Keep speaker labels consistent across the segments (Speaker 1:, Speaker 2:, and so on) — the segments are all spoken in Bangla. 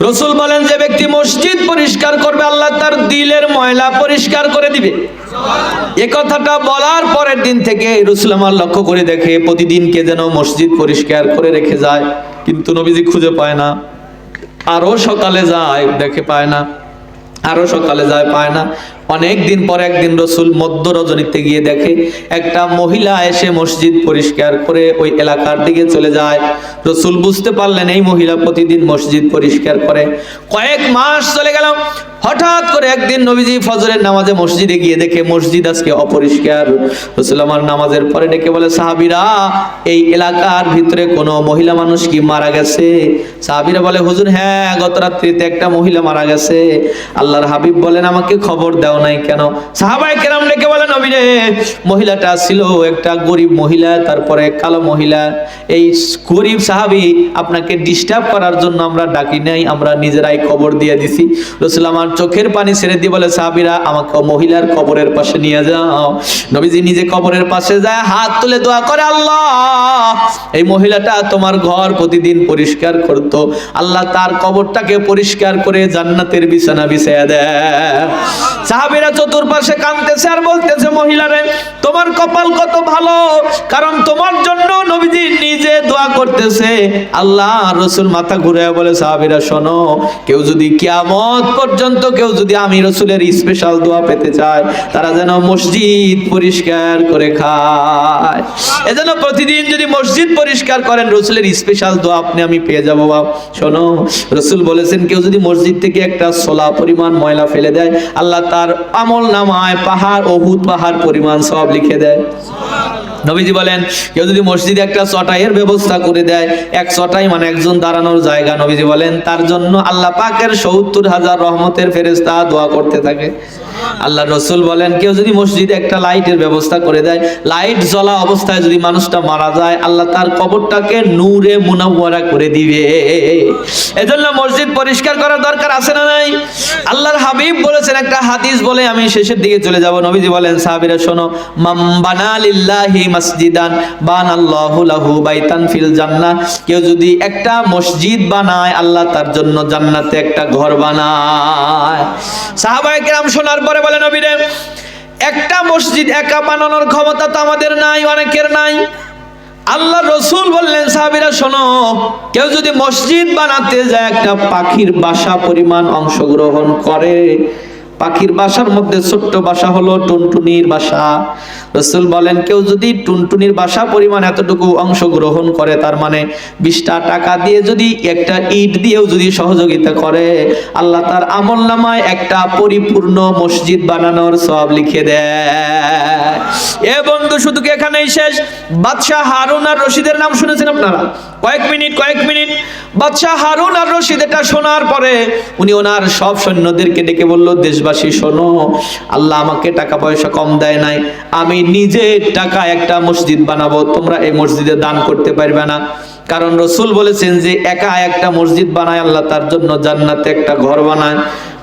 Speaker 1: রাসূল বলেন যে ব্যক্তি মসজিদ পরিষ্কার করবে আল্লাহ তার দিলের ময়লা পরিষ্কার করে দিবে। এই কথাটা বলার পরের দিন থেকে রাসূল আমার লক্ষ্য করে দেখে প্রতিদিন কে যেন মসজিদ পরিষ্কার করে রেখে যায়, কিন্তু নবীজি খুঁজে পায় না। আরো সকালে যায়, দেখে পায় না। আরো সকালে যায়, পায় না। অনেক দিন পর একদিন রাসূল মধ্য রজনীতে গিয়ে দেখে একটা মহিলা এসে মসজিদ পরিষ্কার করে ওই এলাকার দিকে চলে যায়। রাসূল বুঝতে পারলেন এই মহিলা প্রতিদিন মসজিদ পরিষ্কার করে। কয়েক মাস চলে গেল। হঠাৎ করে একদিন নবীজি ফজরের নামাজে মসজিদে গিয়ে দেখে মসজিদ আজকে অপরিষ্কার। রাসূল আমার নামাজের পরে ডেকে বলে, সাহাবীরা, এই এলাকার ভিতরে কোনো মহিলা মানুষ কি মারা গেছে? সাহাবীরা বলে, হুজুর হ্যাঁ, গত রাত্রিতে একটা মহিলা মারা গেছে। আল্লাহর হাবিব বলেন, আমাকে খবর দাও নাই কেন? সাহাবায়ে কেরাম ডেকে বলে, নবী রে, মহিলাটা ছিল একটা গরিব মহিলা, তারপরে কালো মহিলা। এই গরিব সাহাবী আপনাকে ডিস্টার্ব করার জন্য আমরা ডাকি নাই, আমরা নিজেরাই খবর দিয়ে দিছি। রাসূল আমার চোখের পানি ছেড়ে দিয়ে বলে, সাহাবীরা, আমাকে মহিলার কবরের পাশে নিয়ে যাও। নবীজি নিজে কবরের পাশে যায়, হাত তুলে দোয়া করে, আল্লাহ, এই মহিলাটা তোমার ঘর প্রতিদিন পরিষ্কার করতো, আল্লাহ তার কবরটাকে পরিষ্কার করে জান্নাতের বিছানা বিছায়া দেয়। সাহাবীরা চতুর্পাশে কাঁদতেছে আর বলতেছে, মহিলারে, তোমার কপাল কত ভালো, কারণ তোমার জন্য নবীজি নিজে দোয়া করতেছে। আল্লাহ রাসূল মাথা ঘুরে বলে, সাহাবীরা শোনো, কেউ যদি কিয়ামত পর্যন্ত কেউ যদি আমি রাসূলের স্পেশাল দোয়া পেতে চায়, তারা যেন মসজিদ পরিষ্কার করে খায়। এজন্য প্রতিদিন যদি মসজিদ পরিষ্কার করেন, রাসূলের স্পেশাল দোয়া আপনি আমি পেয়ে যাব। বাবা শোনো, রাসূল বলেছেন, কেউ যদি মসজিদ থেকে একটা ছোলা পরিমাণ ময়লা ফেলে দেয়, আল্লাহ তার আমলনামায় পাহাড়, উহুদ পাহাড় পরিমাণ সওয়াব লিখে দেয়। নবীজি বলেন, কেউ যদি মসজিদে একটা চটাইয়ের ব্যবস্থা করে দেয়, এক চটাই মানে একজন দাঁড়ানোর জায়গা, নবীজি বলেন তার জন্য আল্লাহ পাকের ৭০,০০০ রহমতের ফেরেশতা দোয়া করতে থাকে। আল্লাহ রাসূল বলেন, কেউ যদি মসজিদে একটা লাইটের ব্যবস্থা করে দেয়, লাইট জ্বলা অবস্থায় যদি মানুষটা মারা যায়, আল্লাহ তার কবরটাকে নূরে মুনাওয়ারা করে দিবে। এজন্য মসজিদ পরিষ্কার করার দরকার আছে না নাই? আল্লাহর হাবিব বলেছেন, একটা হাদিস বলে আমি শেষের দিকে চলে যাব। নবীজি বলেন, সাহাবীরা শোনো, মান বানা লিল্লাহি মাসজিদান বানাল্লাহু লাহু বাইতান ফিল জান্নাহ। কেউ যদি একটা মসজিদ বানায়, আল্লাহ তার জন্য জান্নাতে একটা ঘর বানায়। সাহাবায়ে কেরাম শোনার পরে বলে, নবী রে, একটা মসজিদ একা বানানোর ক্ষমতা তো আমাদের নাই, অনেকের নাই। আল্লাহ রাসূল বললেন, সাহাবীরা শোনো, কেউ যদি মসজিদ বানাতে যায়, একটা পাখির বাসা পরিমাণ অংশগ্রহণ করে। পাখির বাসার মধ্যে ছোট্ট বাসা হলো টুনটুনির বাসা। রাসূল বলেন, কেউ যদি টুনটুনির বাসা পরিমাণ এতটুকু অংশগ্রহণ করে, তার মানে ২০টা টাকা দিয়ে যদি একটা ইট দিয়েও যদি সহযোগিতা করে, আল্লাহ তার আমলনামায় একটা পরিপূর্ণ মসজিদ বানানোর সওয়াব লিখে দেয়। এ বন্ধু, শুধু কি এখানেই শেষ? বাদশাহ হারুন আর রশিদের নাম শুনেছেন আপনারা? কয়েক মিনিট। বাদশাহ হারুন আর রশিদ এটা শোনার পরে উনি ওনার সব সৈন্যদেরকে ডেকে বলল, দেশবাসী শোনো, আল্লাহ আমাকে টাকা পয়সা কম দেয় নাই, আমি নিজে টাকা একটা মসজিদ বানাবো, তোমরা এই মসজিদে দান করতে পারবে না। কারণ রাসূল বলেছেন যে একা একটা মসজিদ বানায়, আল্লাহ তার জন্য জান্নাতে একটা ঘর বানায়।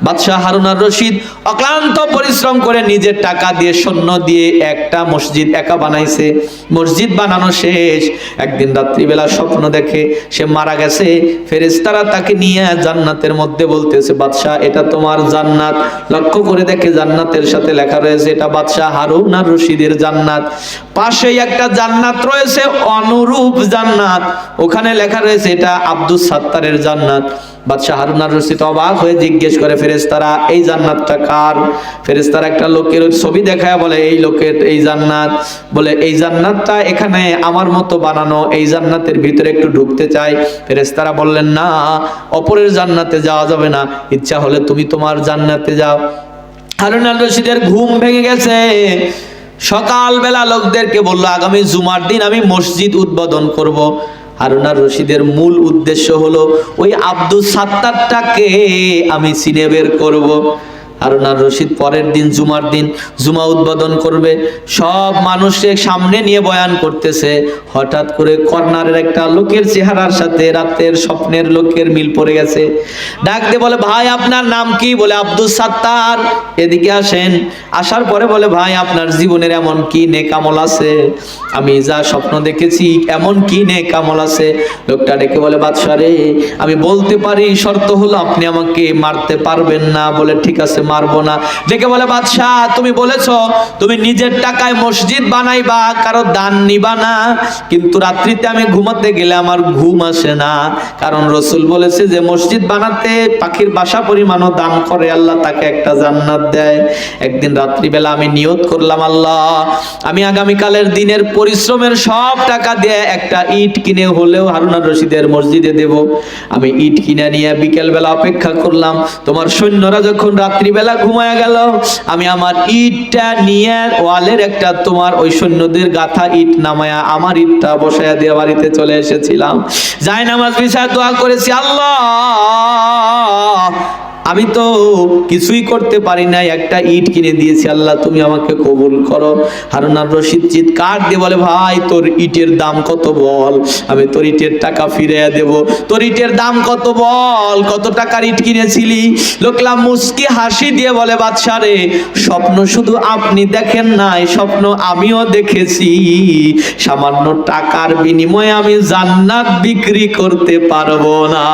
Speaker 1: বাদশাহ হারুন আর রশিদ অক্লান্ত পরিশ্রম করে নিজের টাকা দিয়ে, সৈন্য দিয়ে একটা মসজিদ একা বানাইছে। মসজিদ বানানো শেষ, একদিন রাত্রিবেলা স্বপ্ন দেখে সে মারা গেছে। ফেরেশতারা তাকে নিয়ে জান্নাতের মধ্যে বলতেছে, বাদশাহ এটা তোমার জান্নাত। লক্ষ্য করে দেখে জান্নাতের সাথে লেখা রয়েছে এটা বাদশাহ হারুন আর রশিদের জান্নাত। পাশেই একটা জান্নাত রয়েছে, অনুরূপ জান্নাত, ওখানে লেখা রয়েছে এটা আব্দুস সাত্তারের জান্নাত। বাদশাহ হারুন আর রশিদ অবাক হয়ে জিজ্ঞেস করে, ফেরেশতারা এই জান্নাতটা কার? ফেরেশতারা একটা লোকের ছবি দেখায় বলে, এই লোকের এই জান্নাত। বলে, এই জান্নাতটা এখানে আমার মতো বানানো, এই জান্নাতের ভিতরে একটু ঢুকতে চাই। ফেরেশতারা বললেন, না, অপরের জান্নাতে যাওয়া যাবে না, ইচ্ছা হলে তুমি তোমার জান্নাতে যাও। হারুন আর রশিদের ঘুম ভেঙে গেছে। সকালবেলা লোকদেরকে বলল, আগামী জুমার দিন আমি মসজিদ উদ্বোধন করব। হারুন আর রশিদের মূল উদ্দেশ্য হলো ওই আব্দুস সাত্তারটাকে আমি চিনে বের করব। হারুন আর রশিদ পরের দিন জুমার দিন জুমা উদ্বোধন করবে, সব মানুষের সামনে নিয়ে বয়ান করতেছে। হঠাৎ করে কর্নারের একটা লোকের চেহারার সাথে রাতের স্বপ্নের লোকের মিল পড়ে গেছে। ডাক দিয়ে বলে, ভাই আপনার নাম কি? বলে, আব্দুল সাত্তার। এদিকে আসেন। আসার পরে বলে, ভাই আপনার জীবনের এমন কি নেক আমল আছে? আমি যা স্বপ্ন দেখেছি এমন কি নেক আমল আছে? লোকটা ডেকে বলে, বাদশা রে, আমি বলতে পারি, শর্ত হলো আপনি আমাকে মারতে পারবেন না। বলে, ঠিক আছে, মারবো না। ডেকে বলে, বাদশা তুমি বলেছো তুমি নিজের টাকায় মসজিদ বানাইবা, কারো দান নিবা না, কিন্তু রাত্রিতে আমি ঘুমাতে গেলে আমার ঘুম আসে না, কারণ রসুল বলেছে যে মসজিদ বানাতে পাখির বাসা পরিমাণও দান করে আল্লাহ তাকে একটা জান্নাত দেয়। একদিন রাত্রিবেলা আমি নিয়ত করলাম, আল্লাহ আমি আগামীকালের দিনের পরিশ্রমের সব টাকা দিয়ে একটা ইট কিনে হলেও হারুন আর রশিদের মসজিদে দেব। আমি ইট কিনে নিয়ে বিকেল বেলা অপেক্ষা করলাম। তোমার সৈন্যরা যখন রাত্রিবেলা ঘুমায় গেল, আমি আমার ইটটা নিয়ে ওয়ালের একটা তোমার ওই সৈন্যদের গাথা ইট নামায়া আমার ইটটা বসায়া দিয়ে বাড়িতে চলে এসেছিলাম। যাই নামাজ বিছায় দোয়া করেছি, আল্লাহ আমি তো কিছুই করতে পারি নাই, একটা ইট কিনে দিয়েছি, আল্লাহ তুমি আমাকে কবুল করো। হারুন আর রশিদ চিৎকার দিয়ে বলে, ভাই তোর ইটের দাম কত বল, আমি তোর ইটের টাকা ফিরিয়ে দেব। তোর ইটের দাম কত বল, কত টাকার ইট কিনেছিলি? লোকলা মুস্কি হাসি দিয়ে বলে, বাদশা রে, স্বপ্ন শুধু আপনি দেখেন নাই, স্বপ্ন আমিও দেখেছি। সামান্য টাকার বিনিময়ে আমি জান্নাত বিক্রি করতে পারবো না।